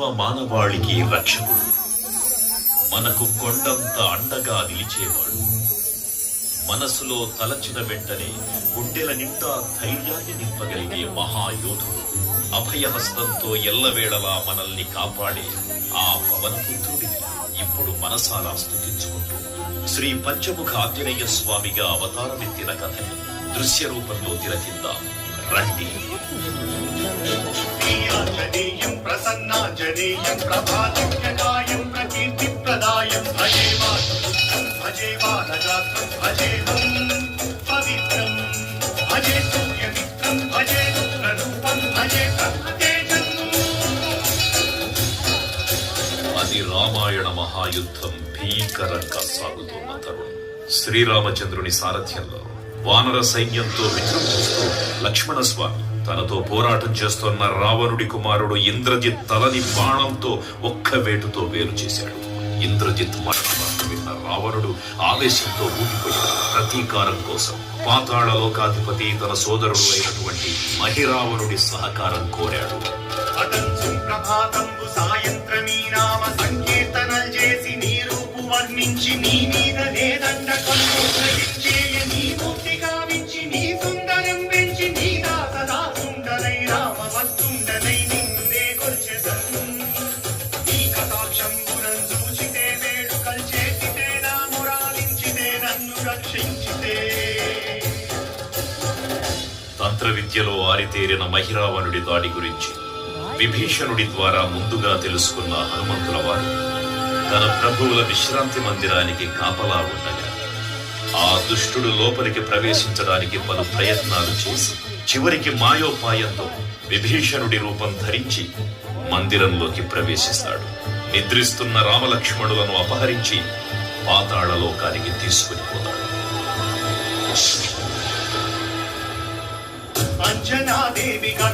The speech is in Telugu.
సర్వ మానవాళికి రక్షకుడు, మనకు కొండంత అండగా నిలిచేవాడు. మనసులో తలచిన వెంటనే గుండెల నిండా ధైర్యాన్ని నింపగలిగే మహాయోధుడు, అభయహస్తంతో ఎల్లవేళలా మనల్ని కాపాడే ఆ పవనపుత్రుడిని ఇప్పుడు మనసారా స్తుతించుకుంటూ శ్రీ పంచముఖ ఆంజనేయ స్వామిగా అవతారమెత్తిన కథని దృశ్య రూపంలో తిలకిద్దాం రండి. ఆంజనేయం ప్రసన్నాంజనేయం ప్రభాదివ్యకాయం ప్రకీర్తిప్రదాయం భజే వానగాత్రం భజేహం పవిత్రం భజే సూర్యమిత్రం భజే రుద్రరూపం భజే బ్రహ్మతేజం. అది రామాయణ మహాయుద్ధం భీకరంగా సాగుతున్న తరుణం. శ్రీరామచంద్రుని సారథ్యంలో వానర సైన్యంతో విజృంభిస్తూ లక్ష్మణస్వామి తనతో పోరాటం చేస్తున్న రావణుడి కుమారుడు ఇంద్రజిత్ తలని బాణంతో ఒక్క వేటుతో వేరు చేశాడు. ఇంద్రజిత్ మరణవార్త విన్న రావణుడు ఆవేశంతో ఊగిపోయాడు. ప్రతీకారం కోసం పాతాళ లోకాధిపతి తన సోదరుడు అయినటువంటి మహిరావణుడి సహకారం కోరాడు. సాయంత్రమీ నామ సంకీర్తనలు చేసి నీ రూపు వర్ణించి నీ మీద లేదండ కొలుచేయ నీ మూర్తి గావించి నీ సుందరం పెంచి నీ దాసదాసుండలై రామ వస్తుండలై నిన్నునే కొల్చెదను. నీ కటాక్షంబునం చూచితే వేడుకలు చేసితే నా మురాలించితే నన్ను రక్షించితే. తంత్ర విద్యలో ఆరితేరిన మహిరావణుడి దాడి గురించి విభీషణుడి ద్వారా ముందుగా తెలుసుకున్న హనుమంతుల వారు తన ప్రభువుల విశ్రాంతి మందిరానికి కాపలా ఉండగా ఆ దుష్టుడు లోపలికి ప్రవేశించడానికి పలు ప్రయత్నాలు చేసి చివరికి మాయోపాయంతో విభీషణుడి రూపం ధరించి మందిరంలోకి ప్రవేశిస్తాడు. నిద్రిస్తున్న రామలక్ష్మణులను అపహరించి పాతాళ లోకానికి తీసుకుని పోతాడు. అంజనాదేవిగా